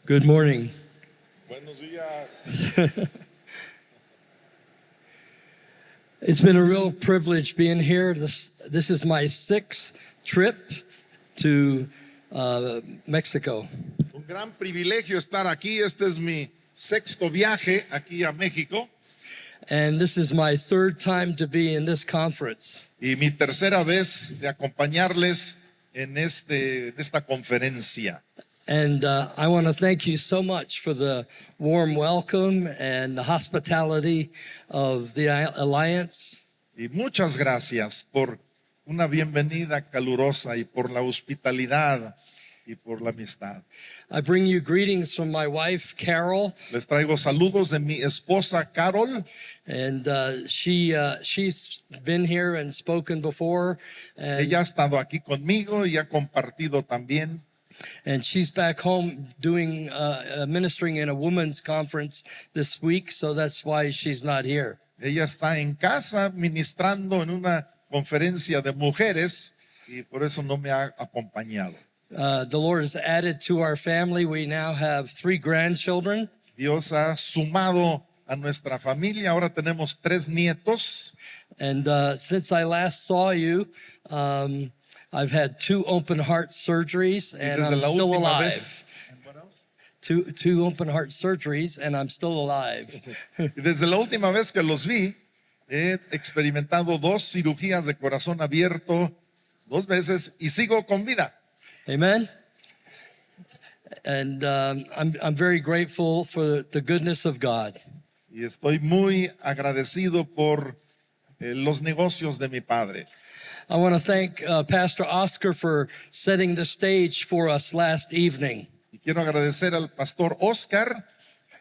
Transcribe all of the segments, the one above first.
Good morning. Buenos días. It's been a real privilege being here. This is my sixth trip to Mexico. Un gran privilegio estar aquí. Este es mi sexto viaje aquí a México And this is my third time to be in this conference. y mi tercera vez de acompañarles en esta conferencia. And I want to thank you so much for the warm welcome and the hospitality of the Alliance. Y muchas gracias por una bienvenida calurosa y por la hospitalidad y por la amistad. I bring you greetings from my wife, Carol, Les traigo saludos de mi esposa Carol. and she's been here and spoken before, and Ella ha estado aquí conmigo y ha compartido también. And she's back home doing ministering in a women's conference this week, so that's why she's not here. Ella está en casa ministrando en una conferencia de mujeres y por eso no me ha acompañado. The Lord has added to our family. We now have 3 grandchildren, Dios ha sumado a nuestra familia. Ahora tenemos 3 nietos. and since I last saw you, I've had 2 open heart surgeries, and desde I'm la still última alive. vez- Two open heart surgeries, and I'm still alive. Y desde la última vez que los vi, he experimentado 2 cirugías de corazón abierto 2 veces y sigo con vida. Amen. And I'm very grateful for the goodness of God. Y estoy muy agradecido por los negocios de mi padre. I want to thank Pastor Oscar for setting the stage for us last evening. Y quiero agradecer al pastor Oscar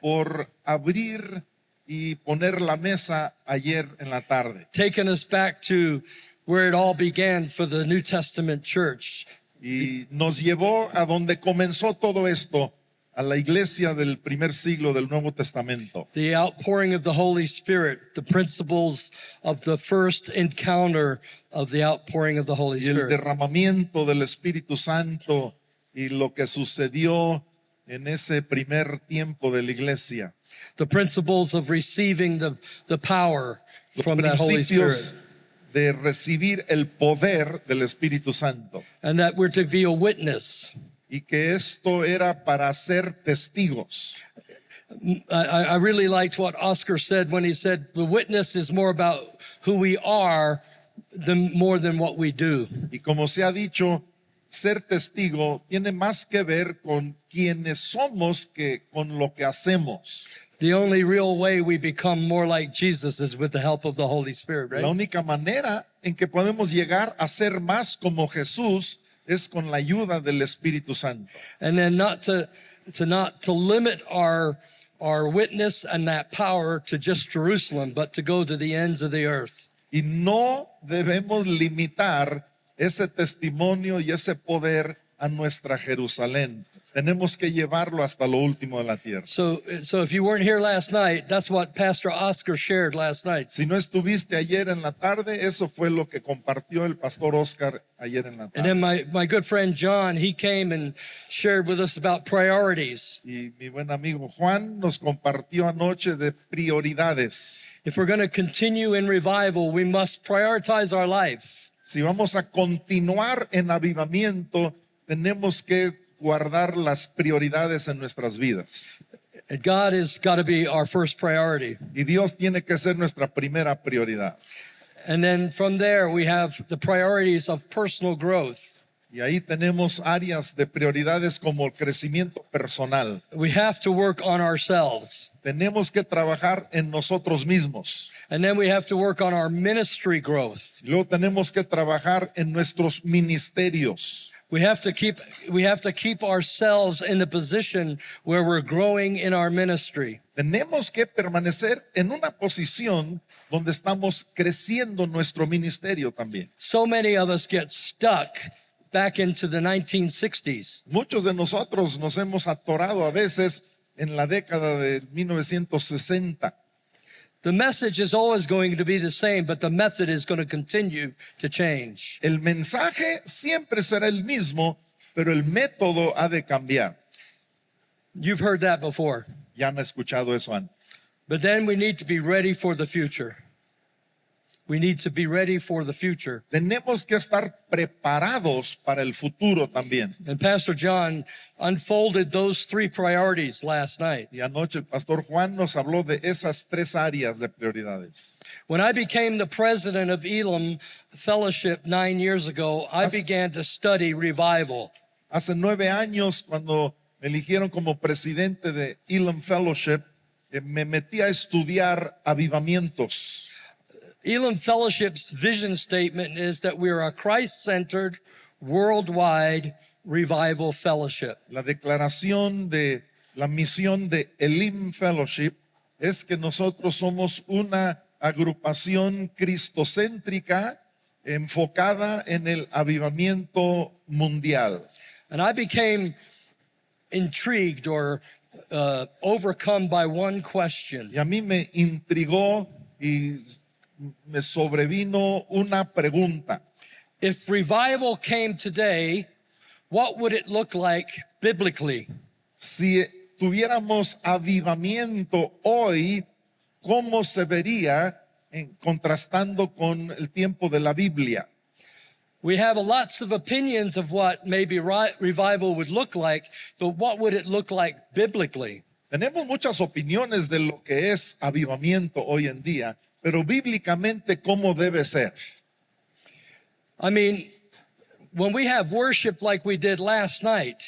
por abrir y poner la mesa ayer en la tarde. Taking us back to where it all began for the New Testament church. Y nos llevó a donde comenzó todo esto, a la iglesia del primer siglo del Nuevo Testamento. The outpouring of the Holy Spirit, the principles of the first encounter of the outpouring of the Holy Y el Spirit. derramamiento del Espíritu Santo y lo que sucedió en ese primer tiempo de la iglesia. The principles of receiving the power Los from that Holy principios Spirit. de recibir el poder del Espíritu Santo. And that we're to be a witness. Y que esto era para ser testigos. I really liked what Oscar said when he said the witness is more about who we are more than what we do. Y como se ha dicho, ser testigo tiene más que ver con quienes somos que con lo que hacemos. The only real way we become more like Jesus is with the help of the Holy Spirit, La right? única manera en que podemos llegar a ser más como Jesús es con la ayuda del Espíritu Santo. And then not to limit our witness and that power to just Jerusalem, but to go to the ends of the earth. Y no debemos limitar ese testimonio y ese poder a nuestra Jerusalén. Tenemos que llevarlo hasta lo último de la tierra. So if you weren't here last night, that's what Pastor Oscar shared last night. Si no estuviste ayer en la tarde, eso fue lo que compartió el pastor Oscar ayer en la And then tarde. my good friend John, he came and shared with us about priorities. Y mi buen amigo Juan nos compartió anoche de prioridades. If we're going to continue in revival, we must prioritize our life. Si vamos a continuar en avivamiento, tenemos que guardar las prioridades en nuestras vidas. God has got to be our first priority. Y Dios tiene que ser nuestra primera prioridad. And then from there, we have the priorities of personal growth. Y ahí tenemos áreas de prioridades como el crecimiento personal. We have to work on ourselves. Tenemos que trabajar en nosotros mismos. And then we have to work on our ministry growth. Y luego tenemos que trabajar en nuestros ministerios. We have to keep ourselves in the position where we're growing in our ministry. Tenemos que permanecer en una posición donde estamos creciendo nuestro ministerio también. So many of us get stuck back into the 1960s. Muchos de nosotros nos hemos atorado a veces en la década de 1960. The message is always going to be the same, but the method is going to continue to change. El mensaje siempre será el mismo, pero el método ha de cambiar. You've heard that before. Ya han escuchado eso antes. But then we need to be ready for the future. We need to be ready for the future. Tenemos que estar preparados para el futuro también. And Pastor John unfolded those three priorities last night. Y anoche el pastor Juan nos habló de esas tres áreas de prioridades. When I became the president of Elam Fellowship 9 years ago, I began to study revival. Hace 9 años, cuando me eligieron como presidente de Elam Fellowship, me metí a estudiar avivamientos. Elam Fellowship's vision statement is that we are a Christ-centered, worldwide revival fellowship. La declaración de la misión de Elim Fellowship es que nosotros somos una agrupación cristocéntrica enfocada en el avivamiento mundial. And I became intrigued or overcome by one question. Y a mí me intrigó y me sobrevino una pregunta. If revival came today, what would it look like biblically? Si tuviéramos avivamiento hoy, ¿cómo se vería contrastando con el tiempo de la Biblia? We have lots of opinions of what maybe revival would look like, but what would it look like biblically? Tenemos muchas opiniones de lo que es avivamiento hoy en día, pero bíblicamente, ¿cómo debe ser? I mean, when we have worship like we did last night,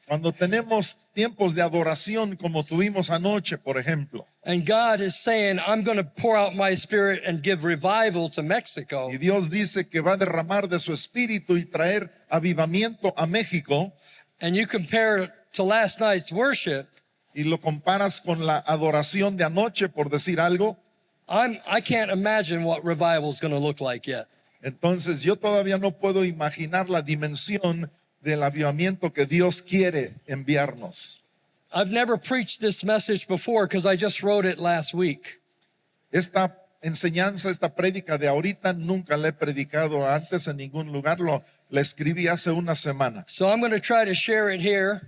Cuando tenemos tiempos de adoración como tuvimos anoche, por ejemplo, and God is saying, I'm going to pour out my spirit and give revival to Mexico, y Dios dice que va a derramar de su espíritu y traer avivamiento a México, and you compare it to last night's worship, y lo comparas con la adoración de anoche, por decir algo, I can't imagine what revival is going to look like yet. entonces yo todavía no puedo imaginar la dimensión del avivamiento que Dios quiere enviarnos. I've never preached this message before because I just wrote it last week. Esta enseñanza, esta prédica de ahorita nunca la he predicado antes en ningún lugar, la escribí hace una semana. So I'm going to try to share it here.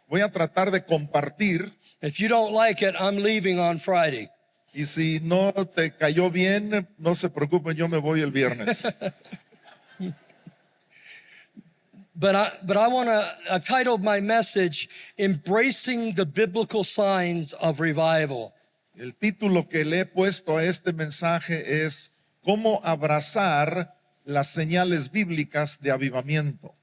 Voy a tratar de compartir, If you don't like it, I'm leaving on Friday. y si no te cayó bien, no se preocupen, yo me voy el viernes. But I've titled my message, Embracing the Biblical Signs of Revival. El título que le he puesto a este mensaje es ¿Cómo abrazar las señales bíblicas de avivamiento?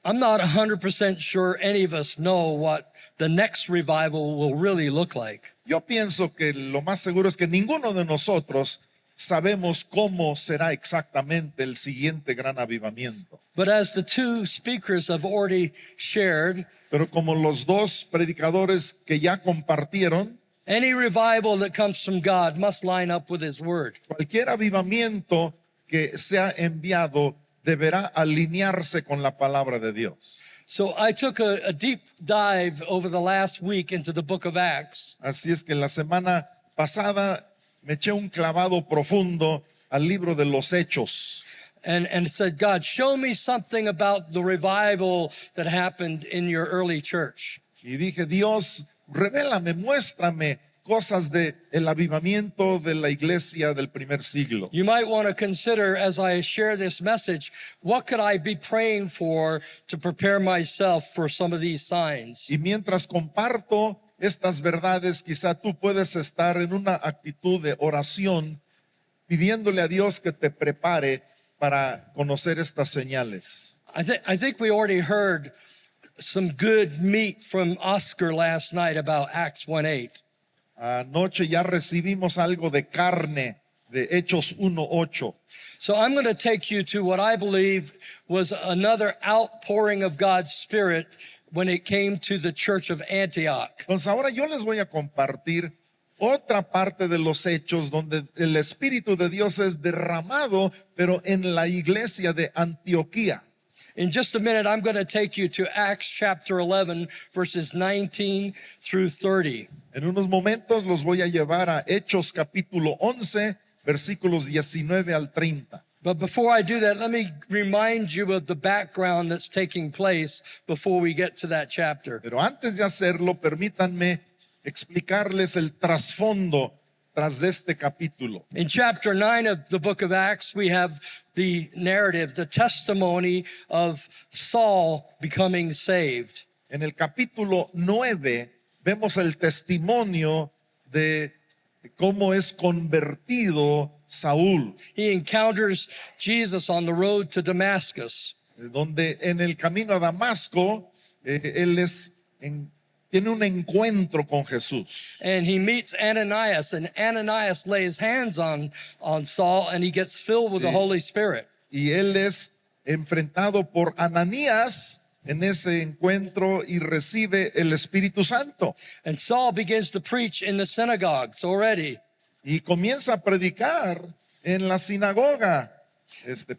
I'm not 100% sure any of us know what the next revival will really look like. Yo pienso que lo más seguro es que ninguno de nosotros sabemos cómo será exactamente el siguiente gran avivamiento. But as the two speakers have already shared, Pero como los dos predicadores que ya compartieron, any revival that comes from God must line up with His Word. cualquier avivamiento que sea enviado deberá alinearse con la palabra de Dios. So I took a deep dive over the last week into the book of Acts. Así es que la semana pasada me eché un clavado profundo al libro de los Hechos. And said, God, show me something about the revival that happened in your early church. Y dije, Dios, revélame, muéstrame cosas de el avivamiento de la iglesia del primer siglo. You might want to consider, as I share this message, what could I be praying for to prepare myself for some of these signs? Y mientras comparto estas verdades, quizá tú puedes estar en una actitud de oración pidiéndole a Dios que te prepare para conocer estas señales. I think we already heard some good meat from Oscar last night about Acts 1:8. Anoche ya recibimos algo de carne de Hechos 1:8. So I'm going to take you to what I believe was another outpouring of God's Spirit when it came to the church of Antioch. Entonces ahora yo les voy a compartir otra parte de los hechos donde el Espíritu de Dios es derramado, pero en la iglesia de Antioquía. In just a minute, I'm going to take you to Acts chapter 11, verses 19 through 30. En unos momentos los voy a llevar a Hechos capítulo 11, versículos 19 al 30. But before I do that, let me remind you of the background that's taking place before we get to that chapter. Pero antes de hacerlo, permítanme explicarles el trasfondo tras de este capítulo. In chapter 9 of the book of Acts, we have the narrative, the testimony of Saul becoming saved. En el capítulo 9 vemos el testimonio de cómo es convertido Saúl, He encounters Jesus on the road to Damascus. donde en el camino a Damasco él tiene un encuentro con Jesús. And he meets Ananias, and Ananias lays hands on Saul, and he gets filled with the Holy Spirit. Y él es enfrentado por Ananías en ese encuentro y recibe el Espíritu Santo. And Saul begins to preach in the synagogues already. Y comienza a predicar en la sinagoga,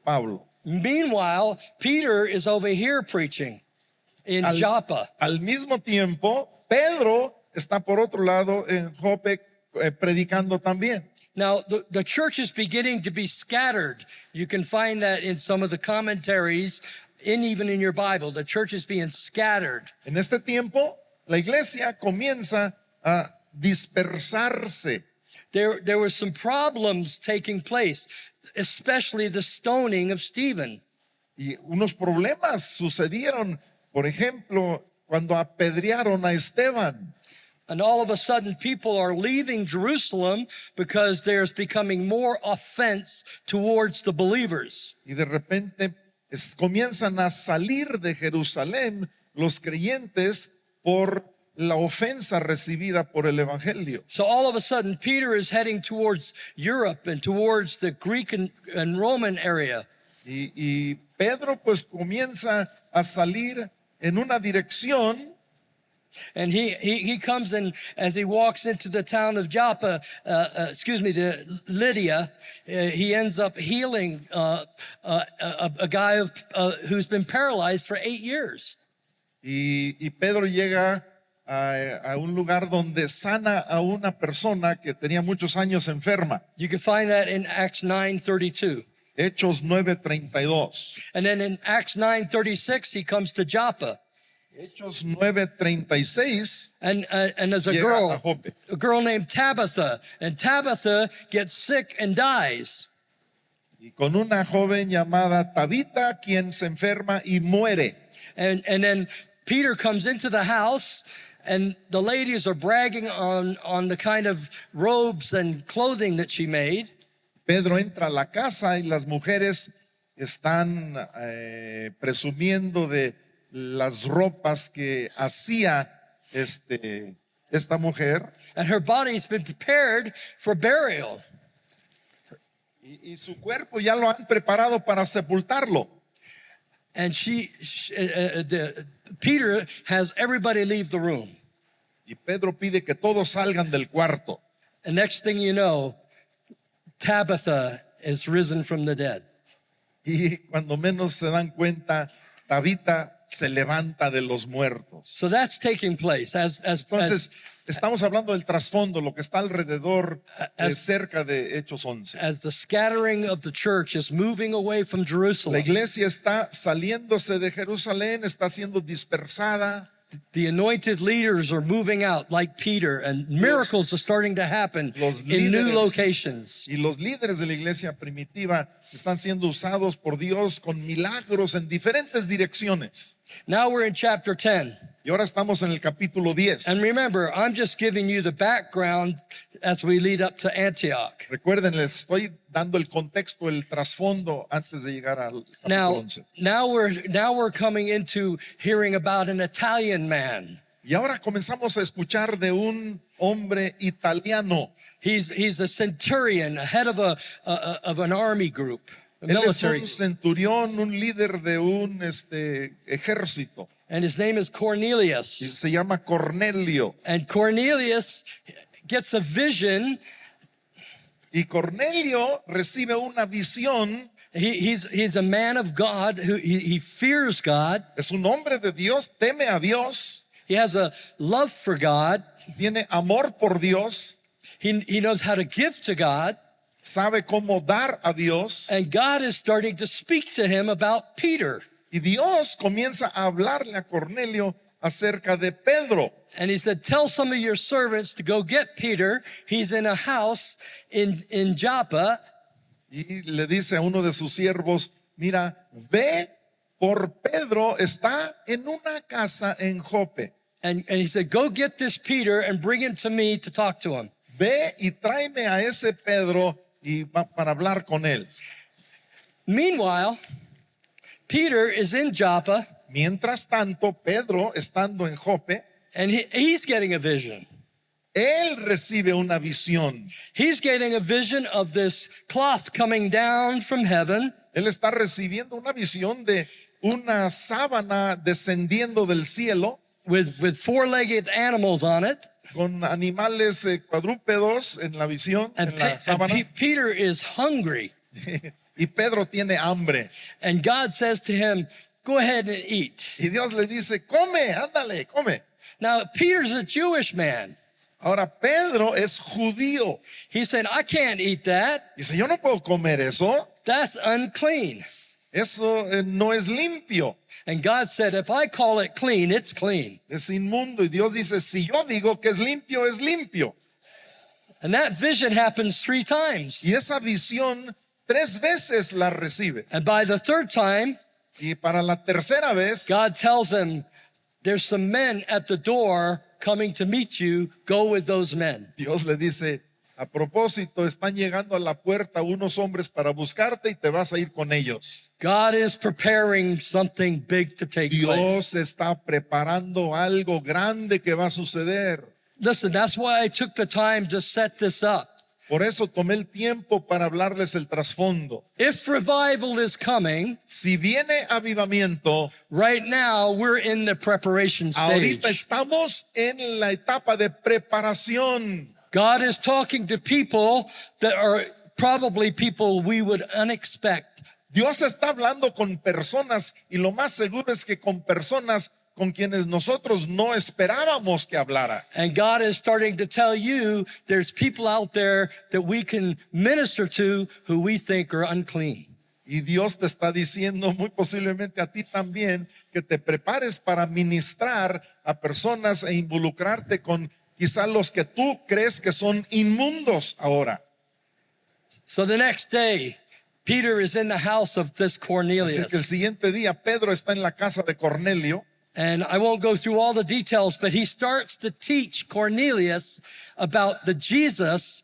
Pablo. Meanwhile, Peter is over here preaching in Joppa. Al mismo tiempo, Pedro está por otro lado en Jope predicando también. Now, the church is beginning to be scattered. You can find that in some of the commentaries, even in your Bible. The church is being scattered. En este tiempo, la iglesia comienza a dispersarse. There were some problems taking place, especially the stoning of Stephen. Y unos problemas sucedieron, por ejemplo, cuando apedrearon a Esteban. And all of a sudden, people are leaving Jerusalem because there's becoming more offense towards the believers. Y de repente comienzan a salir de Jerusalén los creyentes por la ofensa recibida por el evangelio. So all of a sudden, Peter is heading towards Europe and towards the Greek and Roman area. Y Pedro pues comienza a salir en una dirección. And he comes in, as he walks into the town of Joppa, the Lydia, he ends up healing a guy who's been paralyzed for 8 years. Y Pedro llega a un lugar donde sana a una persona que tenía muchos años enferma. You can find that in Acts 9:32. Hechos 9:32. And then in Acts 9:36, he comes to Joppa. Hechos 9:36. And there's Llega a Jope. a girl named Tabitha, and Tabitha gets sick and dies. Y con una joven llamada Tabita, quien se enferma y muere. And then Peter comes into the house, and the ladies are bragging on the kind of robes and clothing that she made. Pedro entra a la casa y las mujeres están presumiendo de las ropas que hacía esta mujer. And her body's been prepared for burial. Y su cuerpo ya lo han preparado para sepultarlo. And Peter has everybody leave the room. Y Pedro pide que todos salgan del cuarto. And next thing you know, Tabitha is risen from the dead. Y cuando menos se dan cuenta, Tabita se levanta de los muertos. So that's taking place Entonces, estamos hablando del trasfondo, lo que está alrededor cerca de Hechos 11. as the scattering of the church is moving away from La Jerusalem. iglesia está saliéndose de Jerusalén, está siendo dispersada. The anointed leaders are moving out like Peter, and miracles are starting to happen los in new líderes locations. Y los líderes de la iglesia primitiva están siendo usados por Dios con milagros en diferentes direcciones. Now we're in chapter 10. Y ahora estamos en el capítulo 10. And remember, I'm just giving you the background as we lead up to Antioch. Recuerden, les estoy dando el contexto, el trasfondo antes de llegar al capítulo 11. Now we're coming into hearing about an Italian man. Y ahora comenzamos a escuchar de un hombre italiano. He's a centurion, a head of an army group, a Él es military un group. centurión, un líder de un ejército. And his name is Y Cornelius. se llama Cornelio. And Cornelius gets a vision. Y Cornelio recibe una visión. He's a man of God who he fears God. Es un hombre de Dios, teme a Dios, He has a love for God. tiene amor por Dios He knows how to give to God. sabe cómo dar a Dios. And God is starting to speak to him about Peter. Y Dios comienza a hablarle a Cornelio acerca de Pedro. And he said, tell some of your servants to go get Peter. He's in a house in Joppa. Y le dice a uno de sus siervos, mira, ve por Pedro, está en una casa en Jope. And he said, go get this Peter and bring him to me to talk to him. Ve y tráeme a ese Pedro para hablar con él. Meanwhile, Peter is in Joppa, Mientras tanto, Pedro, estando en Jope, and he's getting a vision. él recibe una visión. He's getting a vision of this cloth coming down from heaven, Él está recibiendo una visión de una sábana descendiendo del cielo with four-legged animals on it. con animales cuadrúpedos en la visión, And, en la sábana. Peter is hungry. Y Pedro tiene hambre. And God says to him, go ahead and eat. Y Dios le dice, come, ándale, come. Now, Peter's a Jewish man. Ahora Pedro es judío. He said, I can't eat that. Dice, yo no puedo comer eso. That's unclean. Eso no es limpio. And God said, if I call it clean, it's clean. Es inmundo. Y Dios dice, si yo digo que es limpio, es limpio. And that vision happens 3 times. Y esa visión 3 veces la recibe. And by the 3rd time, Y para la tercera vez, God tells him, there's some men at the door coming to meet you. Go with those men. Dios le dice, a propósito, están llegando a la puerta unos hombres para buscarte y te vas a ir con ellos. God is preparing something big to take place. Dios está preparando algo grande que va a suceder. Listen, that's why I took the time to set this up. Por eso tomé el tiempo para hablarles el trasfondo. If revival is coming, Si viene avivamiento, right now we're in the preparation stage. ahorita estamos en la etapa de preparación. God is talking to people that are probably people we would unexpect. Dios está hablando con personas y lo más seguro es que con personas con quienes nosotros no esperábamos que hablara. And God is starting to tell you there's people out there that we can minister to who we think are unclean. Y Dios te está diciendo muy posiblemente a ti también que te prepares para ministrar a personas e involucrarte con quizá los que tú crees que son inmundos ahora. So the next day, Peter is in the house of this Así que el Cornelius. siguiente día Pedro está en la casa de Cornelio. And I won't go through all the details, but he starts to teach Cornelius about the Jesus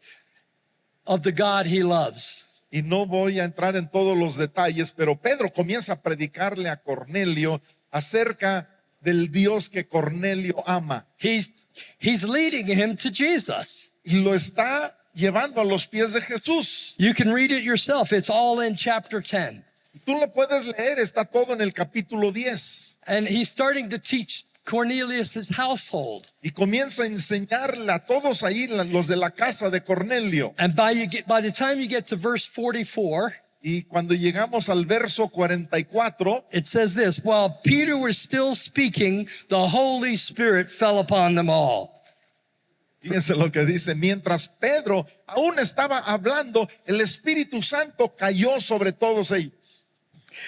of the God he loves. Y no voy a entrar en todos los detalles, pero Pedro comienza a predicarle a Cornelio acerca del Dios que Cornelio ama. He's leading him to Jesus. Y lo está llevando a los pies de Jesús. You can read it yourself. It's all in chapter 10. Tú lo puedes leer, está todo en el capítulo 10. And he's starting to teach Cornelius' household. Y comienza a enseñarle a todos ahí, los de la casa de Cornelio. And by the time you get to verse 44, Y cuando llegamos al verso 44, it says this, while Peter was still speaking, the Holy Spirit fell upon them all. fíjense lo que dice, mientras Pedro aún estaba hablando, el Espíritu Santo cayó sobre todos ellos.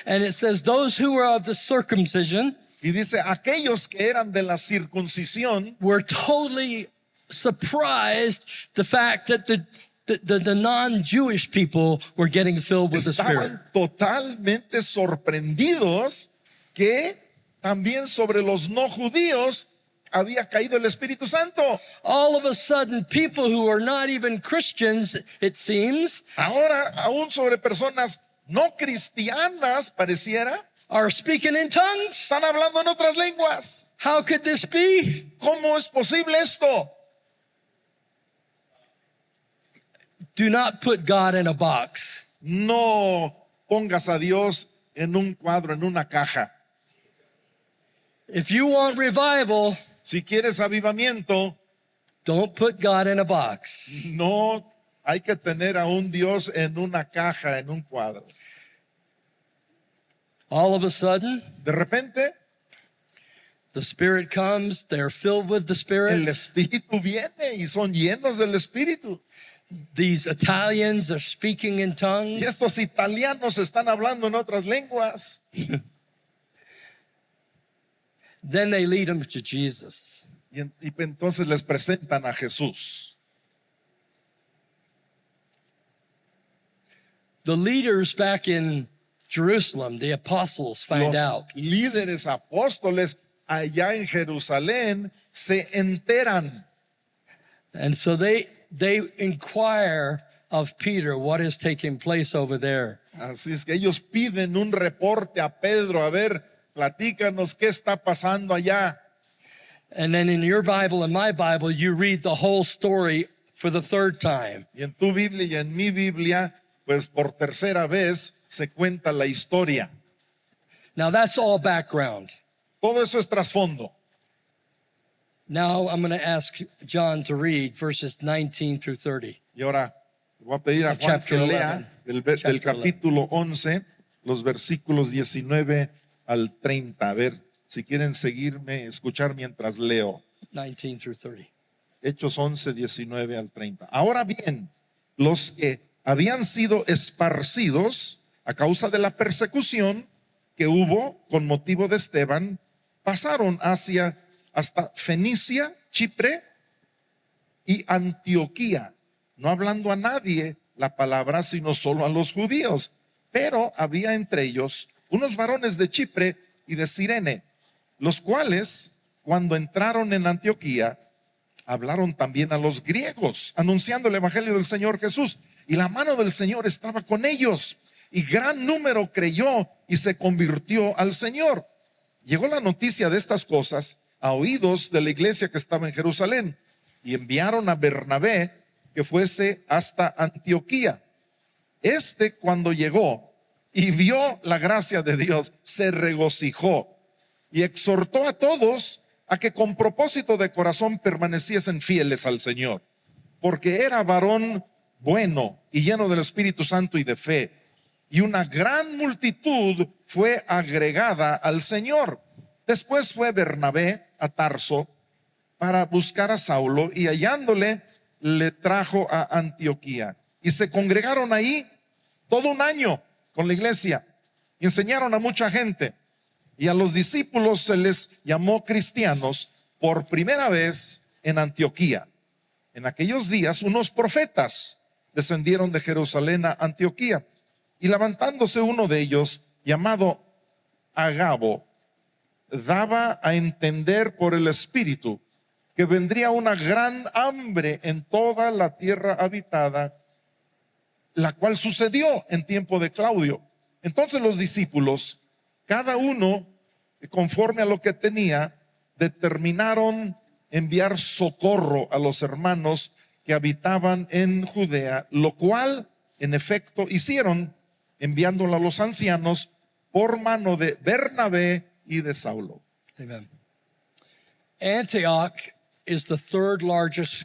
And it says, those who were of the circumcision Y dice, aquellos que eran de la circuncisión were totally surprised the fact that the non-Jewish people were getting filled with the Spirit. estaban totalmente sorprendidos que también sobre los no judíos había caído el Espíritu Santo. All of a sudden, people who are not even Christians, it seems, Ahora, aún sobre personas no cristianas, pareciera, are speaking in tongues. están hablando en otras lenguas. How could this be? ¿Cómo es posible esto? Do not put God in a box. No pongas a Dios en un cuadro, en una caja. If you want revival, Si quieres avivamiento, don't put God in a box. no hay que tener a un Dios en una caja, en un cuadro. All of a sudden, De repente, the Spirit comes, they're filled with the el Spirit. Espíritu viene y son llenos del Espíritu. these Italians are speaking in Y tongues. estos italianos están hablando en otras lenguas. Then they lead them to Jesus. Y entonces les presentan a Jesús. The leaders back in Jerusalem, the apostles, find Los out. líderes apóstoles allá en Jerusalén se enteran. And so they inquire of Peter what is taking place over there. Así es que ellos piden un reporte a Pedro, a ver, platícanos qué está pasando allá. And then in your Bible and my Bible, you read the whole story for the third time. Y en tu Biblia y en mi Biblia, pues por tercera vez se cuenta la historia. Now that's all background. Todo eso es trasfondo. Now I'm going to ask John to read verses 19 through 30. Y ahora voy a pedir a Of Juan chapter que 11. lea del Chapter capítulo 11, los versículos 19 al 30. A ver, si quieren seguirme, escuchar mientras leo. 19 through 30. Hechos 11, 19 al 30. Ahora bien, los que habían sido esparcidos a causa de la persecución que hubo con motivo de Esteban, pasaron hasta Fenicia, Chipre y Antioquía, no hablando a nadie la palabra, sino solo a los judíos. Pero había entre ellos unos varones de Chipre y de Cirene, los cuales, cuando entraron en Antioquía, hablaron también a los griegos, anunciando el evangelio del Señor Jesús. Y la mano del Señor estaba con ellos, y gran número creyó y se convirtió al Señor. Llegó la noticia de estas cosas a oídos de la iglesia que estaba en Jerusalén, y enviaron a Bernabé que fuese hasta Antioquía. Cuando llegó y vio la gracia de Dios, se regocijó y exhortó a todos a que con propósito de corazón permaneciesen fieles al Señor, porque era varón bueno y lleno del Espíritu Santo y de fe, y una gran multitud fue agregada al Señor. Después fue Bernabé a Tarso para buscar a Saulo, y hallándole le trajo a Antioquía, y se congregaron ahí todo un año con la iglesia y enseñaron a mucha gente. Y a los discípulos se les llamó cristianos por primera vez en Antioquía. En aquellos días unos profetas descendieron de Jerusalén a Antioquía, y levantándose uno de ellos, llamado Agabo, daba a entender por el Espíritu que vendría una gran hambre en toda la tierra habitada, la cual sucedió en tiempo de Claudio. Entonces los discípulos, cada uno conforme a lo que tenía, determinaron enviar socorro a los hermanos que habitaban en Judea, lo cual en efecto hicieron, enviándolo a los ancianos por mano de Bernabé y de Saulo. Amen. Antioch is the third largest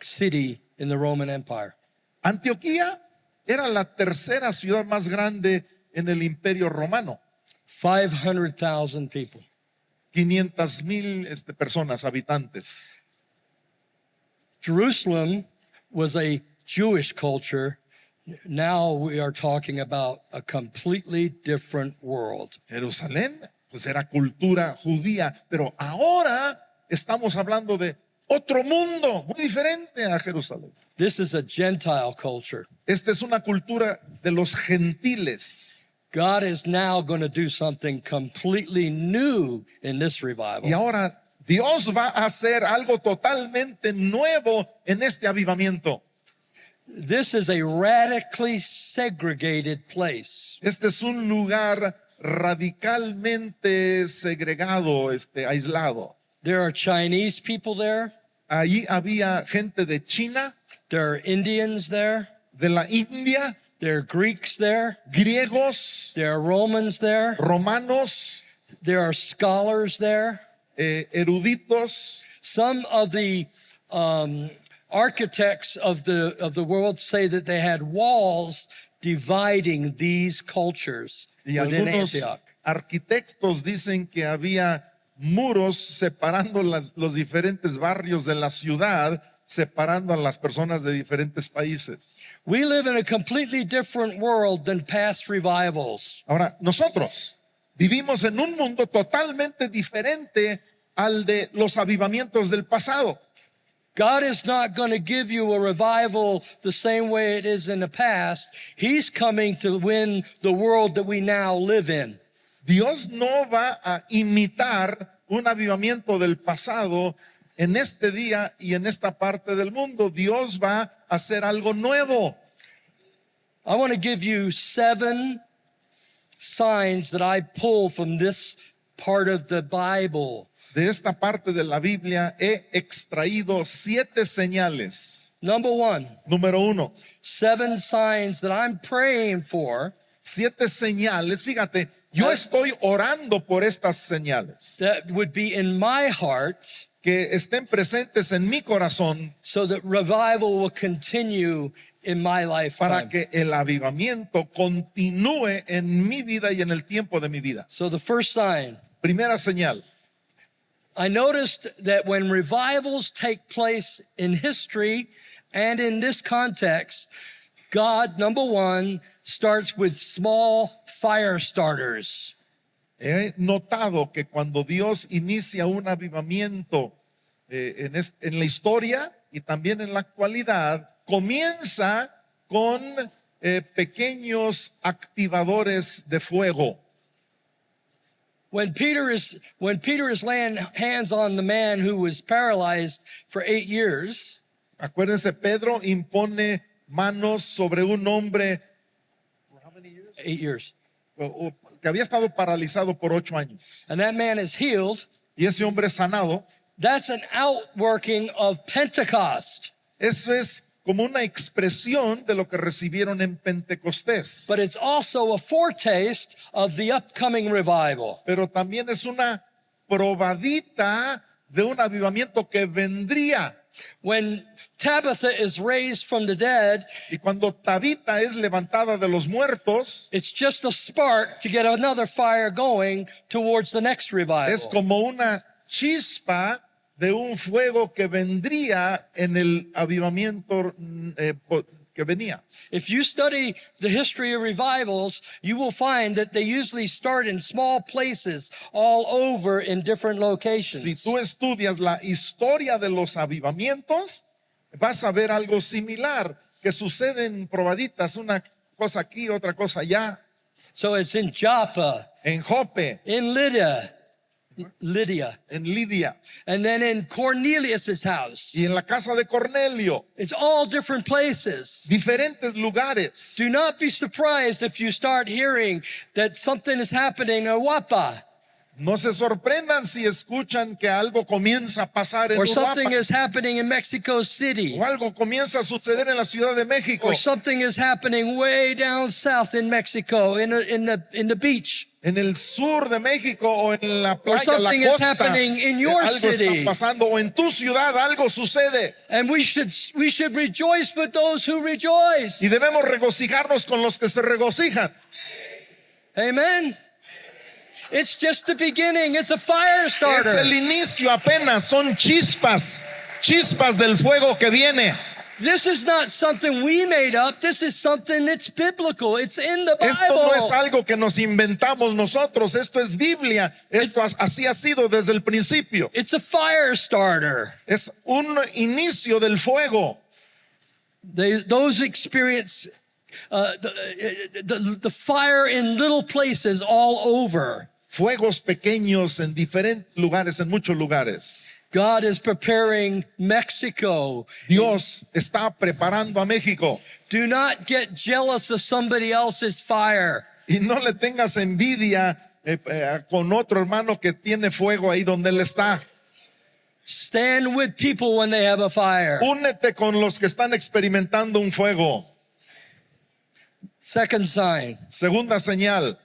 city in the Roman Empire. Antioquía era la tercera ciudad más grande en el Imperio Romano. 500,000 people. 500,000 personas, habitantes. Jerusalem was a Jewish culture. Now we are talking about a completely different world. Jerusalén, pues era cultura judía, pero ahora estamos hablando de otro mundo, muy diferente a Jerusalén. This is a Gentile culture. Esta es una cultura de los gentiles. God is now going to do something completely new in this revival. Y ahora Dios va a hacer algo totalmente nuevo en este avivamiento. This is a radically segregated place. Este es un lugar radicalmente segregado, aislado. There are Chinese people there. Allí había gente de China, There are Indians there. de la India, There are Greeks there. griegos, There are Romans there. romanos, There are scholars there. eruditos. Some of the architects of the world say that they had walls dividing these cultures Y within algunos Antioch. arquitectos dicen que había muros separando los diferentes barrios de la ciudad, separando a las personas de diferentes países. We live in a completely different world than past revivals. Ahora, nosotros vivimos en un mundo totalmente diferente al de los avivamientos del pasado. God is not going to give you a revival the same way it is in the past. He's coming to win the world that we now live in. Dios no va a imitar un avivamiento del pasado en este día y en esta parte del mundo. Dios va a hacer algo nuevo. I want to give you 7 signs that I pull from this part of the Bible. De esta parte de la Biblia he extraído 7 señales. Number 1, Número 1, 7 signs that I'm praying for 7 señales. Fíjate, yo estoy orando por estas señales that would be in my heart que estén presentes en mi corazón so that revival will continue in my para lifetime. que el avivamiento continúe en mi vida y en el tiempo de mi vida. So the first sign, Primera señal. I noticed that when revivals take place in history and in this context, God, number 1, starts with small fire starters. He notado que cuando Dios inicia un avivamiento en la historia y también en la actualidad, comienza con pequeños activadores de fuego. When Peter is laying hands on the man who was paralyzed for 8 years, Acuérdense, Pedro impone manos sobre un hombre 8 years, que había estado paralizado por 8 años. and that man is healed. Y ese hombre sanado, That's an outworking of Pentecost, eso es como una expresión de lo que recibieron en Pentecostés. but it's also a foretaste of the upcoming revival. Pero también es una probadita de un avivamiento que vendría. When Tabitha is raised from the dead, Y cuando Tabita es levantada de los muertos, it's just a spark to get another fire going towards the next revival. es como una chispa de un fuego que vendría en el avivamiento que venía. If you study the history of revivals, you will find that they usually start in small places all over in different Si locations. tú estudias la historia de los avivamientos, vas a ver algo similar, que suceden probaditas, una cosa aquí, otra cosa allá, So it's in Joppa, en Jope, in Lydia, en Lidia and then in Cornelius's house. y en la casa de Cornelio, It's all different places. diferentes lugares. Do not be surprised if you start hearing that something is happening in Wapa No se sorprendan si escuchan que algo comienza a pasar en or Uruapan, something is happening in Mexico City o algo comienza a suceder en la Ciudad de México, or something is happening way down south in Mexico in the beach. en el sur de México o en la playa, la something is costa. happening in your Algo city. está pasando o en tu ciudad algo sucede And we should rejoice with those who rejoice. y debemos regocijarnos con los que se regocijan. Amen. It's just the beginning. It's a fire Es starter. el inicio apenas, son chispas del fuego que viene. This is not something we made up. This is something that's biblical. It's in the Esto no es Bible. algo que nos inventamos nosotros, esto es Biblia, esto así ha sido desde el principio. It's a fire starter. Es un inicio del fuego. Those experience the fire in little places all over. Fuegos pequeños en diferentes lugares, en muchos lugares. God is preparing Mexico. Dios está preparando a México. Do not get jealous of somebody else's fire. Y no le tengas envidia con otro hermano que tiene fuego ahí donde él está. Stand with people when they have a fire. Únete con los que están experimentando un fuego. Second sign. Segunda señal,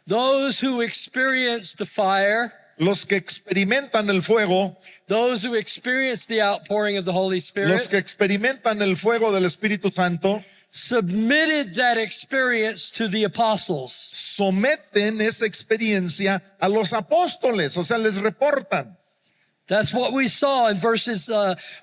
Those who experience the fire, los que experimentan el fuego, those who experience the outpouring of the Holy los Spirit, que experimentan el fuego del Espíritu Santo, submitted that experience to the apostles. someten esa experiencia a los apóstoles, o sea, les reportan. That's what we saw in verses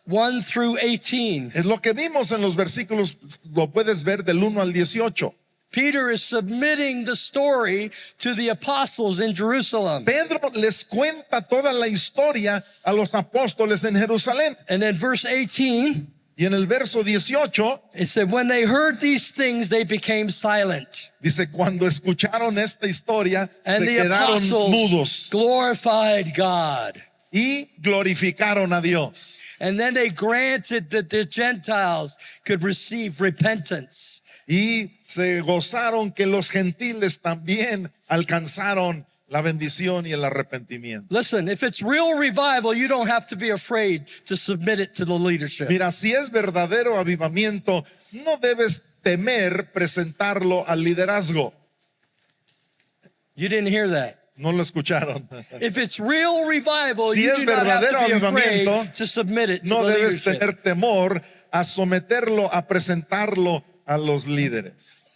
1 through 18. Es lo que vimos en los versículos, lo puedes ver del 1 al 18. Peter is submitting the story to the apostles in Jerusalem. Pedro les cuenta toda la historia a los apóstoles en Jerusalén. And then verse 18, Y en el verso 18 it said, when they heard these things, they became silent. dice, cuando escucharon esta historia, And se the quedaron apostles mudos glorified God. y glorificaron a Dios. And then they granted that the Gentiles could receive repentance. Y se gozaron que los gentiles también alcanzaron la bendición y el arrepentimiento. Listen, if it's real revival, you don't have to be afraid to submit it to the leadership. Mira, si es verdadero avivamiento, no debes temer presentarlo al liderazgo. You didn't hear that. No lo escucharon. If it's real revival, Si you es do not have to verdadero be afraid avivamiento, to submit it to No the debes leadership. tener temor a someterlo, a presentarlo a los líderes.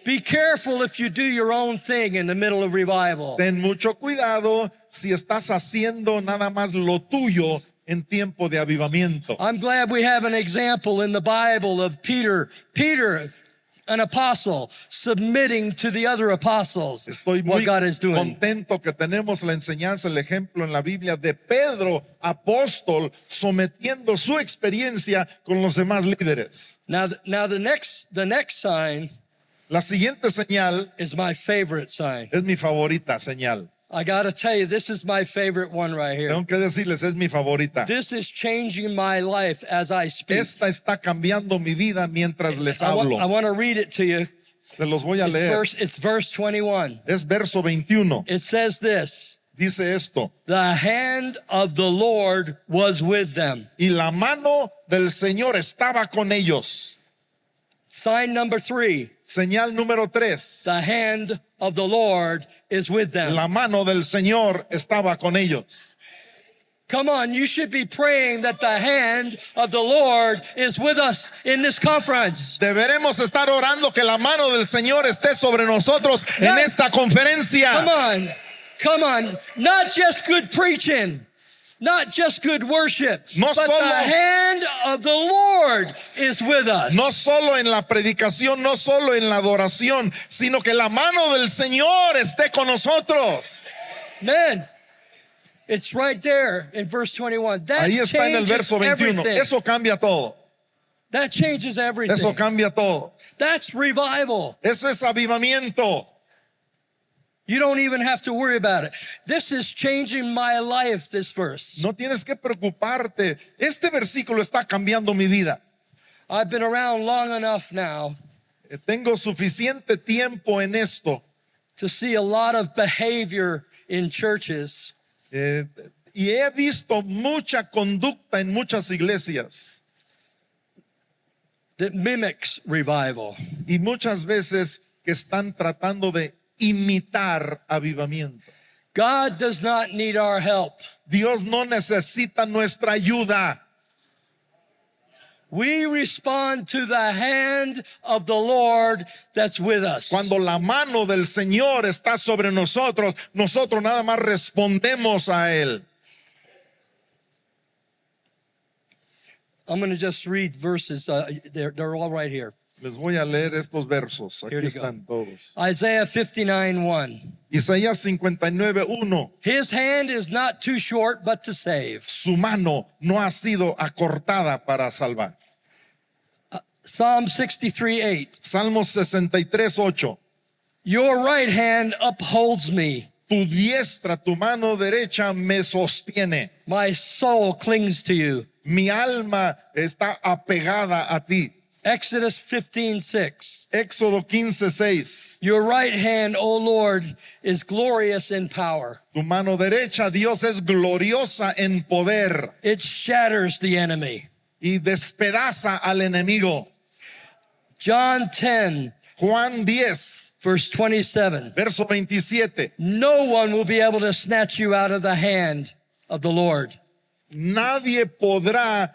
Be careful if you do your own thing in the middle of revival. Ten mucho cuidado si estás haciendo nada más lo tuyo en tiempo de avivamiento. I'm glad we have an example in the Bible of Peter, an apostle, submitting to the other apostles Estoy what muy God is doing. contento que tenemos la enseñanza, el ejemplo en la Biblia de Pedro, apóstol, sometiendo su experiencia con los demás líderes. Now the next sign La siguiente señal is my favorite sign. es mi favorita señal. I got to tell you, this is my favorite one right here. Tengo que decirles, es mi favorita. This is changing my life as I speak. Esta está cambiando mi vida mientras les hablo. I want to read it to you. Se los voy a leer. It's verse 21. Es verso 21. It says this: Dice esto. the hand of the Lord was with them. Y la mano del Señor estaba con ellos. Sign number 3, Señal número 3. the hand of the Lord is with them. La mano del Señor estaba con ellos. Come on, you should be praying that the hand of the Lord is with us in this conference. Deberemos estar orando que la mano del Señor esté sobre nosotros en esta conferencia. Come on. Not just good preaching, not just good worship, No but solo- the hand of the Lord is with us. No solo en la predicación, no solo en la adoración, sino que la mano del Señor esté con nosotros. Man, it's right there in verse 21. That Ahí está en el changes verso 21. everything. Eso cambia todo. That changes everything. Eso cambia todo. That's revival. Eso es avivamiento. You don't even have to worry about it. This is changing my life, this verse. No tienes que preocuparte. Este versículo está cambiando mi vida. I've been around long enough now Tengo suficiente tiempo en esto to see a lot of behavior in churches y he visto mucha conducta en muchas iglesias that mimics revival. y muchas veces que están tratando de imitar avivamiento. God does not need our help. Dios no necesita nuestra ayuda. We respond to the hand of the Lord that's with us. Cuando la mano del Señor está sobre nosotros, nosotros nada más respondemos a Él. I'm going to just read verses. They're all right here. Les voy a leer estos versos. Here Aquí you go. están todos. Isaiah 59:1. Isaías 59:1. His hand is not too short, but to save. Su mano no ha sido acortada para salvar. Psalm 63:8. Salmos 63:8. Your right hand upholds me. Tu diestra, tu mano derecha me sostiene. My soul clings to you. Mi alma está apegada a ti. Exodus 15:6. Éxodo 15:6. Your right hand, O Lord, is glorious in power. Tu mano derecha, Dios, es gloriosa en poder It shatters the enemy. y despedaza al enemigo. John 10, Juan 10, verse 27. verso 27. No one will be able to snatch you out of the hand of the Lord. Nadie podrá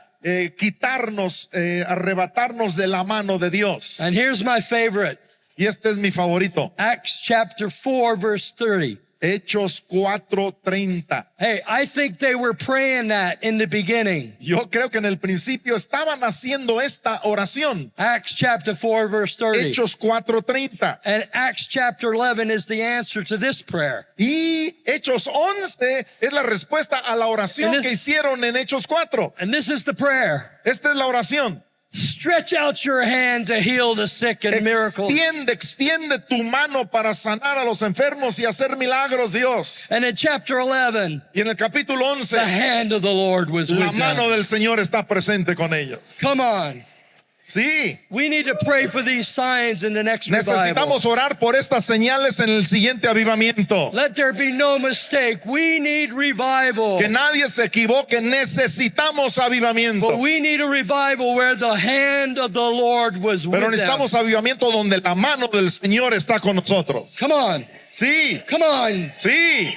quitarnos, arrebatarnos de la mano de Dios. And here's my favorite. Y este es mi favorito. Acts chapter 4, verse 30. Hechos 4:30. Hey, I think they were praying that in the beginning. Yo creo que en el principio estaban haciendo esta oración. Acts chapter 4, verse 30. Hechos 4:30. And Acts chapter 11 is the answer to this prayer. Y Hechos 11 es la respuesta a la oración And this- que hicieron en Hechos 4. And this is the prayer. Esta es la oración. Stretch out your hand to heal the sick and miracles. Extiende tu mano para sanar a los enfermos y hacer milagros, Dios. And in chapter 11, Y en el capítulo the 11, hand of the Lord was la with mano them. del Señor está presente con ellos. Come on. Sí, We need to pray for these signs in the next revival. necesitamos orar por estas señales en el siguiente avivamiento. Let there be no mistake. We need revival. Que nadie se equivoque, necesitamos avivamiento. But we need a revival where the hand of the Lord was Pero with them. necesitamos avivamiento donde la mano del Señor está con nosotros. Come on. Sí, Come on. sí.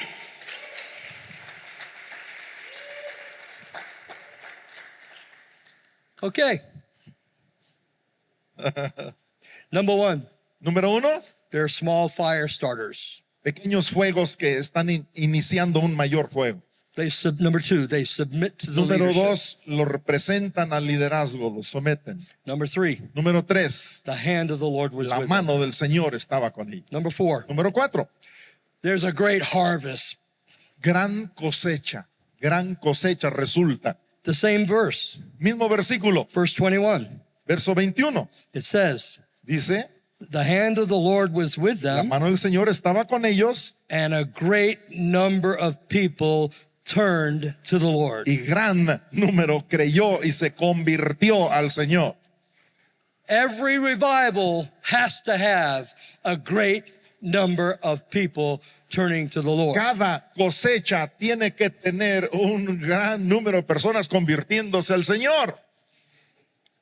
Okay. Number one, Número 1, they're small fire starters. pequeños fuegos que están iniciando un mayor fuego. Number two, they submit to the Número leadership. 2, lo representan al liderazgo, lo someten. Number three, Número 3, the hand of the Lord was la with them. mano del Señor estaba con ellos. Number four, Número 4, there's a great harvest. gran cosecha resulta. The same verse, Mismo versículo, verse 21. verso 21, It says, dice, the hand of the Lord was with la them, mano del Señor estaba con ellos and a great number of people turned to the Lord. y gran número creyó y se convirtió al Señor. Every revival has to have a great number of people turning to the Lord. Cada cosecha tiene que tener un gran número de personas convirtiéndose al Señor.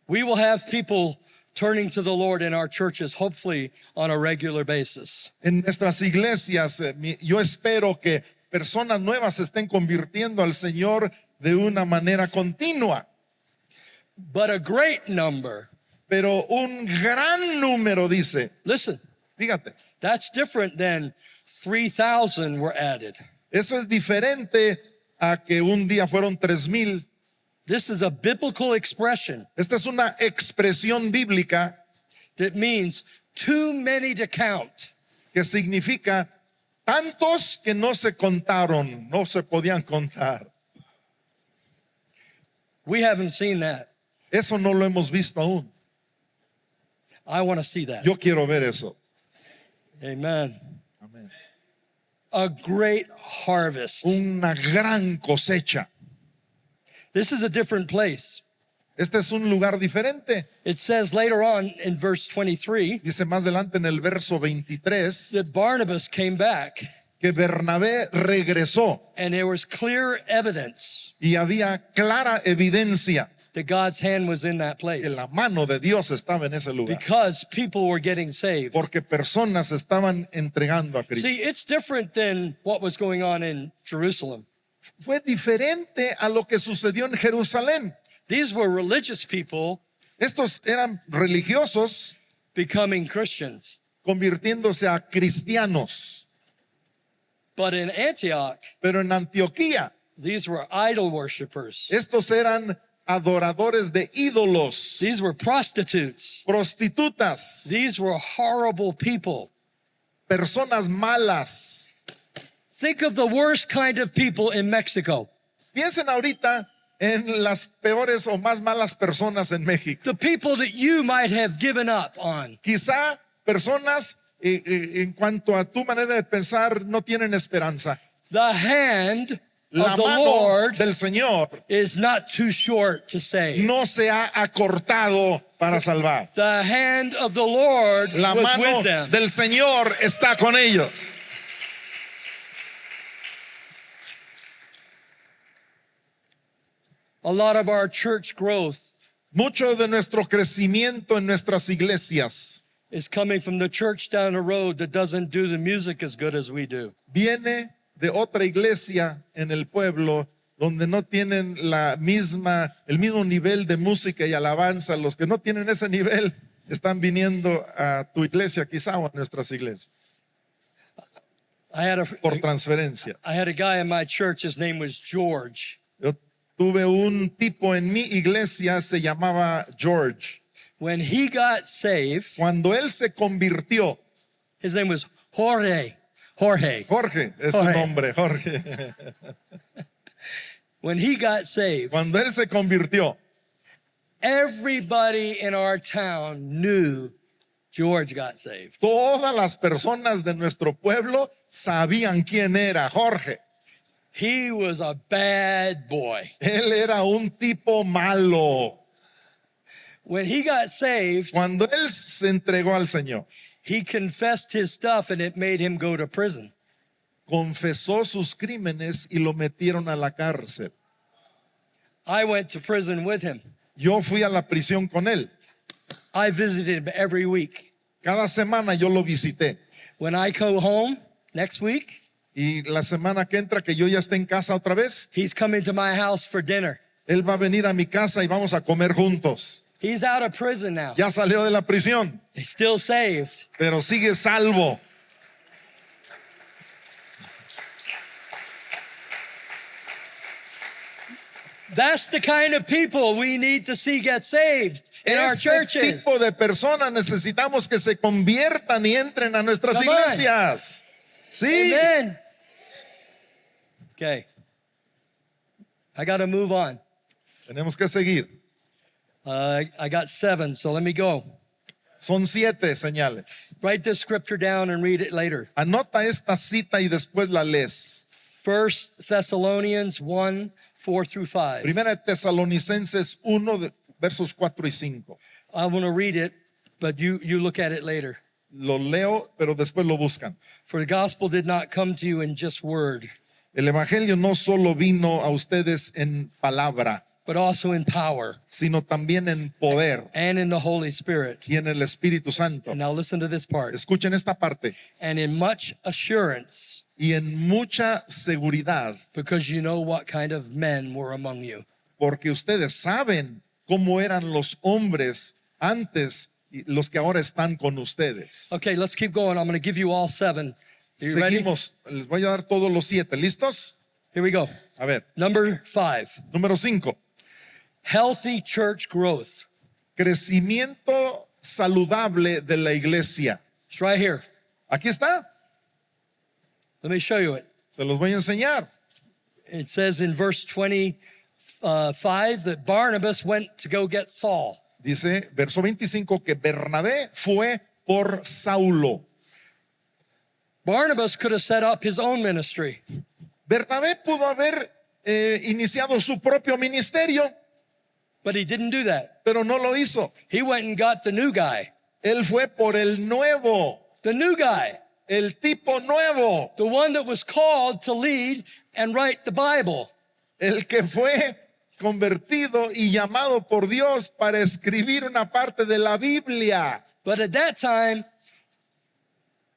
We will have people turning to the Lord in our churches, hopefully on a regular basis. En nuestras iglesias, yo espero que personas nuevas se estén convirtiendo al Señor de una manera continua. But a great number, Pero un gran número, dice, listen, fíjate, that's different than 3,000 were added. eso es diferente a que un día fueron 3,000. This is a biblical expression Esta es una expresión bíblica that means too many to count. que significa tantos que no se contaron, no se podían contar. We haven't seen that. Eso no lo hemos visto aún. I want to see that. Yo quiero ver eso. Amen. Amén. A great harvest. Una gran cosecha. This is a different place. Este es un lugar diferente. It says later on in verse 23 Dice más adelante en el verso 23 that Barnabas came back que Bernabé regresó and there was clear evidence y había clara evidencia that God's hand was in that que place la mano de Dios estaba en ese lugar. because people were getting saved. Porque personas se estaban entregando a Cristo. See, it's different than what was going on in Jerusalem. Fue diferente a lo que sucedió en Jerusalén. These were religious people Estos eran religiosos becoming Christians. convirtiéndose a cristianos. But in Antioch, Pero en Antioquía, these were idol worshipers. estos eran adoradores de ídolos, These were prostitutes. prostitutas, These were horrible people. personas malas. Think of the worst kind of people in Mexico. Piensen ahorita en las peores o más malas personas en México. The people that you might have given up on. Quizá personas en cuanto a tu manera de pensar no tienen esperanza. The hand La of the mano Lord del Señor is not too short to save. no se ha acortado para salvar. The hand of the Lord La was mano with them. del Señor está con ellos. A lot of our church growth Mucho de nuestro crecimiento en nuestras iglesias is coming from the church down the road that doesn't do the music as good as we do. viene de otra iglesia en el pueblo donde no tienen el mismo nivel de música y alabanza. Los que no tienen ese nivel están viniendo a tu iglesia quizá o a nuestras iglesias. I had por transferencia. I had a guy in my church, his name was George. Yo tuve un tipo en mi iglesia, se llamaba George. When he got saved, Cuando él se convirtió, his name was Jorge. Jorge. Jorge es su Jorge. nombre, Jorge. When he got saved, Cuando él se convirtió, everybody in our town knew George got saved. todas las personas de nuestro pueblo sabían quién era Jorge. He was a bad boy. Él era un tipo malo. When he got saved, Cuando él se entregó al Señor, he confessed his stuff and it made him go to prison. confesó sus crímenes y lo metieron a la cárcel. I went to prison with him. Yo fui a la prisión con él. I visited him every week. Cada semana yo lo visité. When I go home next week, Y la semana que entra, que yo ya esté en casa otra vez, he's coming to my house for dinner. él va a venir a mi casa y vamos a comer juntos. He's out of prison now. Ya salió de la prisión, He's still saved. pero sigue salvo. That's the kind of people we need to see get saved in our Ese churches. tipo de personas necesitamos que se conviertan y entren a nuestras Come on. iglesias. Sí. Amen. Okay. I got to move on. Tenemos que seguir. I got 7, so let me go. Son 7 señales. Write this scripture down and read it later. Anota esta cita y después la lees. 1 Thessalonians 1, 4 through 5. Primera de Tesalonicenses 1, versos 4 y 5. I want to read it, but you look at it later. Lo leo, pero después lo buscan. For the gospel did not come to you in just word, El evangelio no solo vino a ustedes en palabra, but also in power sino también en poder and in the Holy Spirit. y en el Espíritu Santo. And now listen to this part. Escuchen esta parte. And in much assurance, Y en mucha seguridad, because you know what kind of men were among you. porque ustedes saben cómo eran los hombres antes y los que ahora están con ustedes. Okay, let's keep going. I'm going to give you all 7. Are you ready? Seguimos, les voy a dar todos los 7. ¿Listos? Here we go. A ver, Number 5, número 5. healthy church growth. Crecimiento saludable de la iglesia. It's right here. Aquí está, Let me show you it. se los voy a enseñar. It says in verse 25 that Barnabas went to go get Saul. Dice, verso 25, que Bernabé fue por Saulo. Barnabas could have set up his own ministry, Bernabé pudo haber iniciado su propio ministerio, but he didn't do that. pero no lo hizo. He went and got the new guy. Él fue por el nuevo, The new guy, el tipo nuevo, the one that was called to lead and write the Bible. el que fue convertido y llamado por Dios para escribir una parte de la Biblia. But at that time,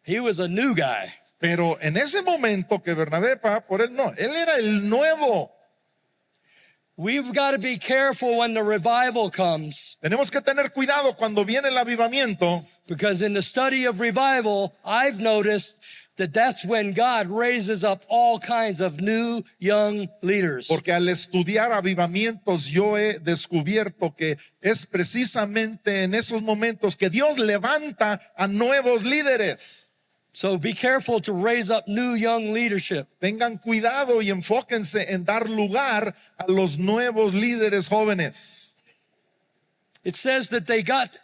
he was a new guy. Pero en ese momento que Bernabé por él no, él era el nuevo. We've got to be careful when the revival comes, Tenemos que tener cuidado cuando viene el avivamiento, because in the study of revival, I've noticed that that's when God raises up all kinds of new young leaders. porque al estudiar avivamientos yo he descubierto que es precisamente en esos momentos que Dios levanta a nuevos líderes. So be careful to raise up new young leadership. Tengan cuidado y enfóquense en dar lugar a los nuevos líderes jóvenes. It says that they got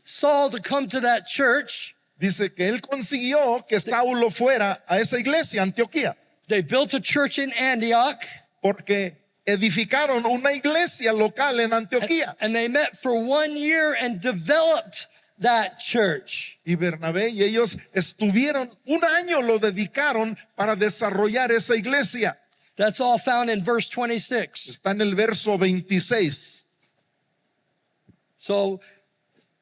Saul to come to that church. Dice que él consiguió que Saulo fuera a esa iglesia, Antioquía, They built a church in Antioch, porque edificaron una iglesia local en Antioquía. and they met for 1 year and developed that church. Y Bernabé y ellos estuvieron un año, lo dedicaron para desarrollar esa iglesia. That's all found in verse 26. Está en el verso 26. So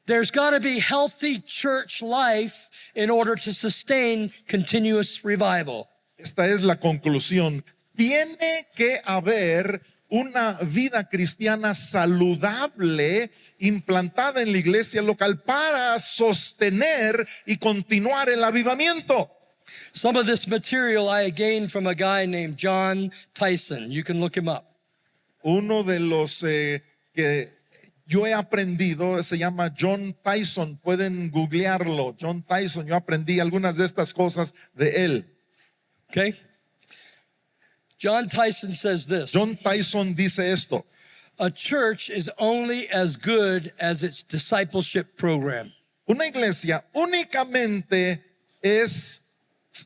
there's got to be healthy church life in order to sustain continuous revival. Esta es la conclusión. Tiene que haber una vida cristiana saludable implantada en la iglesia local para sostener y continuar el avivamiento. Some of this material I gained from a guy named John Tyson. You can look him up. Uno de los que yo he aprendido se llama John Tyson. Pueden googlearlo. John Tyson. Yo aprendí algunas de estas cosas de él. Okay? John Tyson says this. John Tyson dice esto. A church is only as good as its discipleship program. Una iglesia únicamente es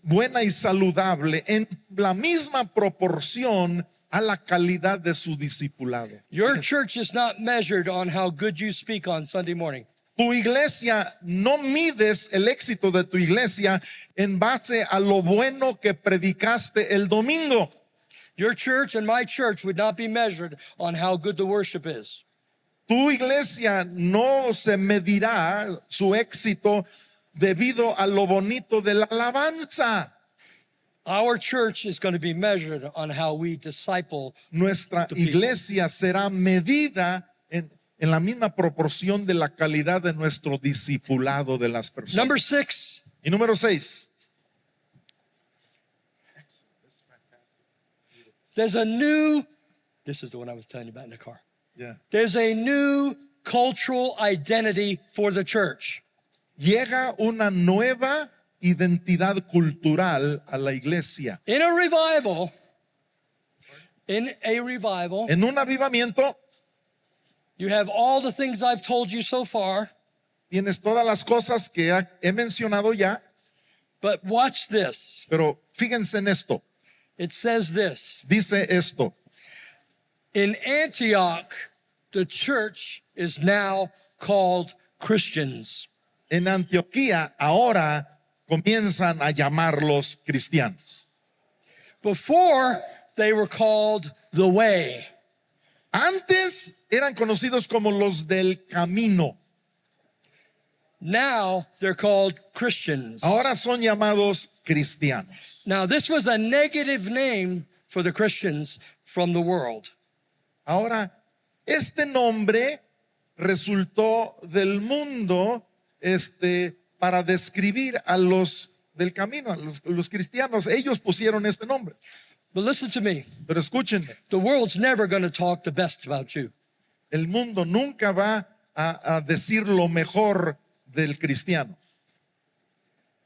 buena y saludable en la misma proporción a la calidad de su discipulado. Your church is not measured on how good you speak on Sunday morning. Tu iglesia, no mides el éxito de tu iglesia en base a lo bueno que predicaste el domingo. Your church and my church would not be measured on how good the worship is. Tu iglesia no se medirá su éxito debido a lo bonito de la alabanza. Our church is going to be measured on how we disciple. Nuestra iglesia será medida en la misma proporción de la calidad de nuestro discipulado de las personas. Number 6, Y número 6. there's a new, this is the one I was telling you about in the car. Yeah. There's a new cultural identity for the church. Llega una nueva identidad cultural a la iglesia. In a revival, En un avivamiento you have all the things I've told you so far, tienes todas las cosas que he mencionado ya, but watch this. pero fíjense en esto. It says this. Dice esto. In Antioch, the church is now called Christians. En Antioquía ahora comienzan a llamarlos cristianos. Before, they were called the Way. Antes eran conocidos como los del camino. Now, they're called Christians. Ahora son llamados cristianos. Now, this was a negative name for the Christians from the world. Ahora, este nombre resultó del mundo para describir a los del camino, a los cristianos. Ellos pusieron este nombre. But listen to me. Pero escúchenme, The world's never going to talk the best about you. el mundo nunca va a decir lo mejor del cristiano.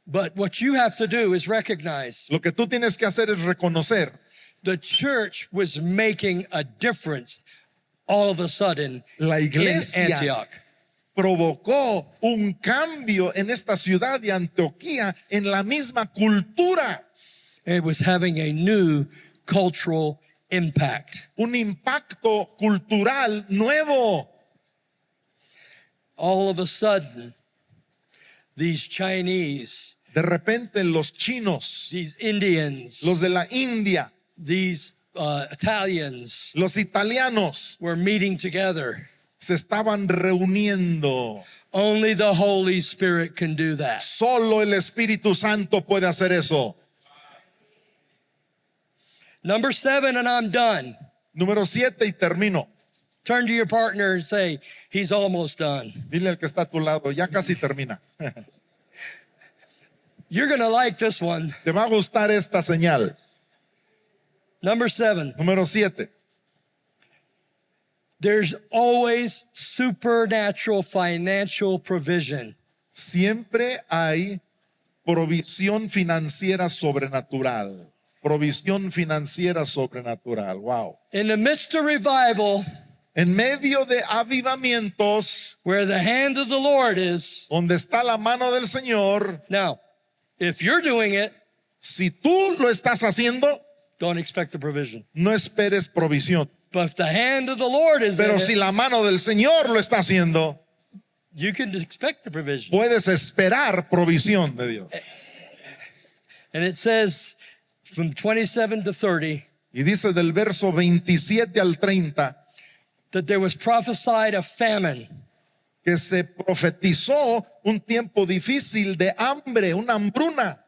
But what you have to do is recognize Lo que tú tienes que hacer es reconocer. the church was making a difference all of a sudden La in iglesia Antioch. provocó un cambio en esta ciudad de Antioquía en la misma cultura, It was having a new cultural impact. un impacto cultural nuevo. All of a sudden, these Chinese, De repente los chinos, these Indians, los de la India, these Italians los italianos were meeting together. se estaban reuniendo. Only the Holy Spirit can do that. Solo el Espíritu Santo puede hacer eso. Number 7, and I'm done. Número 7 y termino. Turn to your partner and say, he's almost done. Dile al que está a tu lado, ya casi termina. You're going to like this one. Te va a gustar esta señal. Number 7, Número 7. there's always supernatural financial provision. Siempre hay provisión financiera sobrenatural. Provisión financiera sobrenatural. Wow. In the midst of revival, En medio de avivamientos, where the hand of the Lord is, donde está la mano del Señor, now, if you're doing it, si tú lo estás haciendo, don't expect the provision. no esperes provisión. But if the hand of the Lord is Pero in si it, la mano del Señor lo está haciendo, you can expect the provision. puedes esperar provisión de Dios. And it says from 27 to 30 Y dice del verso 27 al 30 that there was prophesied a famine. que se profetizó un tiempo difícil de hambre, una hambruna.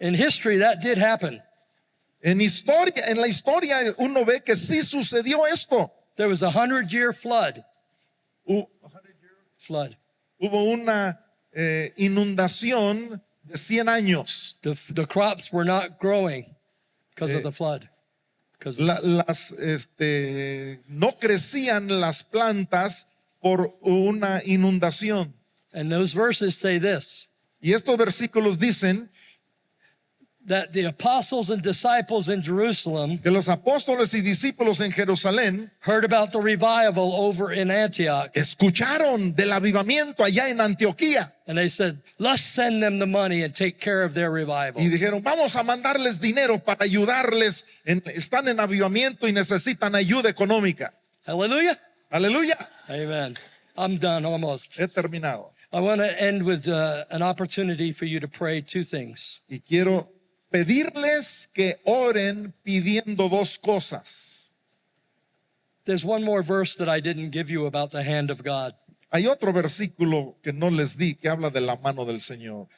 In history, that did happen. En la historia uno ve que sí sucedió esto. There was a 100-year flood. Hu- Flood. Hubo una inundación de 100 años. The crops were not growing because of the flood. No crecían las plantas por una inundación. And those verses say this, Y estos versículos dicen that the apostles and disciples in Jerusalem que los apóstoles y discípulos en Jerusalén heard about the revival over in Antioch. escucharon del avivamiento allá en Antioquía And they said, let's send them the money and take care of their revival. y dijeron, vamos a mandarles dinero para ayudarles. Están en avivamiento y necesitan ayuda económica. Hallelujah. Aleluya. Amen. I'm done almost. He terminado. I want to end with an opportunity for you to pray two things. Y quiero pedirles que oren pidiendo dos cosas. There's one more verse that I didn't give you about the hand of God. Hay otro versículo que no les di que habla de la mano del Señor.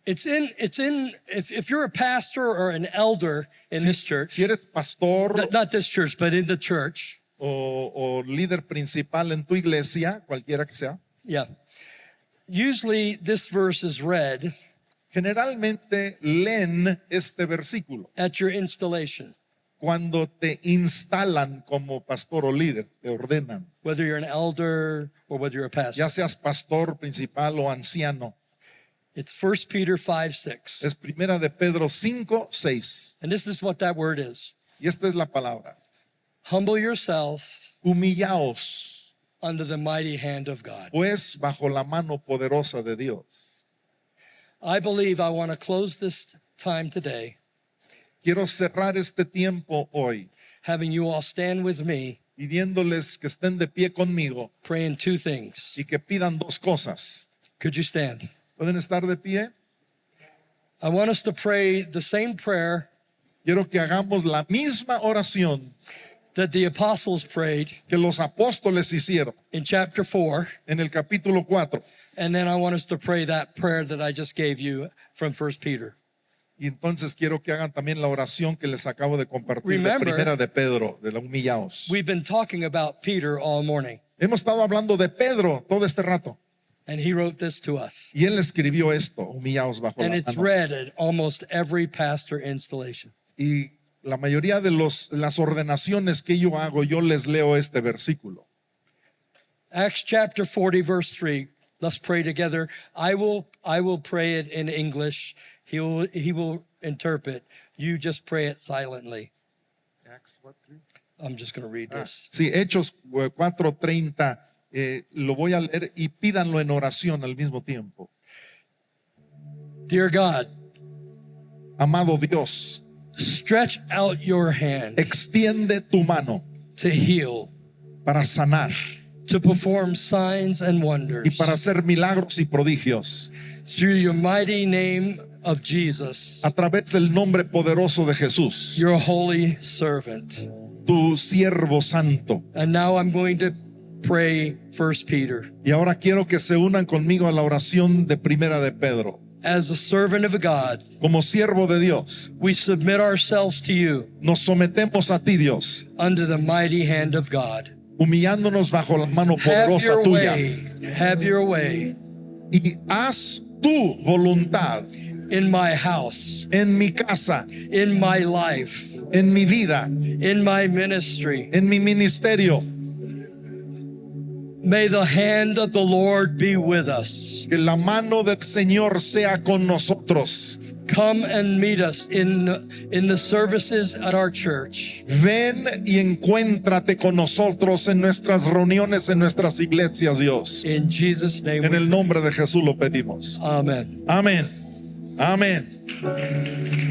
If you're a pastor or an elder in this church, Si eres pastor not this church, but in the church, o líder principal en tu iglesia, cualquiera que sea, yeah. Usually this verse is read generalmente leen este versículo at your installation, cuando te instalan como pastor o líder, te ordenan, whether you're an elder or whether you're a pastor. ya seas pastor principal o anciano. It's 1 Peter 5:6. Es primera de Pedro 5:6. And this is what that word is. Y esta es la palabra. Humble yourself Humillaos, under the mighty hand of God. pues, bajo la mano poderosa de Dios. I believe I want to close this time today, Quiero cerrar este tiempo hoy having you all stand with me, pidiéndoles que estén de pie conmigo praying two things. y que pidan dos cosas. Could you stand? ¿Pueden estar de pie? I want us to pray the same prayer Quiero que hagamos la misma oración that the apostles prayed que los apóstoles hicieron in chapter 4. en el capítulo 4. And then I want us to pray that prayer that I just gave you from 1 Peter. Y entonces quiero que hagan también la oración que les acabo de compartir de Remember, primera de Pedro, de la humillaos. We've been talking about Peter all morning, Hemos estado hablando de Pedro todo este rato. and he wrote this to us. Y él escribió esto, humillaos bajo And la it's mano. read at almost every pastor installation. Y la mayoría de las ordenaciones que yo hago, yo les leo este versículo. Acts chapter 40, verse 3. Let's pray together. I will pray it in English. He will interpret. You just pray it silently. I'm just going to read this. Sí, Hechos 4:30, lo voy a leer y pídanlo en oración al mismo tiempo. Dear God, Amado Dios, stretch out your hand extiende tu mano to heal, para sanar to perform signs and y wonders para hacer milagros y prodigios through your mighty name of Jesus, a través del nombre poderoso de Jesús, your holy servant. tu siervo santo. And now I'm going to pray 1 Peter. Y ahora quiero que se unan conmigo a la oración de primera de Pedro. As a servant of God, Como siervo de Dios, we submit ourselves to you nos sometemos a ti, Dios, under the mighty hand of God. humillándonos bajo la mano Have poderosa your tuya. way. Have your way Y haz tu voluntad in my house, en mi casa, in my life, en mi vida, in my ministry. en mi ministerio. May the hand of the Lord be with us. Que la mano del Señor sea con nosotros. Come and meet us in the services at our church. Ven y encuéntrate con nosotros en nuestras reuniones, en nuestras iglesias, Dios. In Jesus' name, En el nombre de Jesús lo pedimos. amen. Amén. Amén.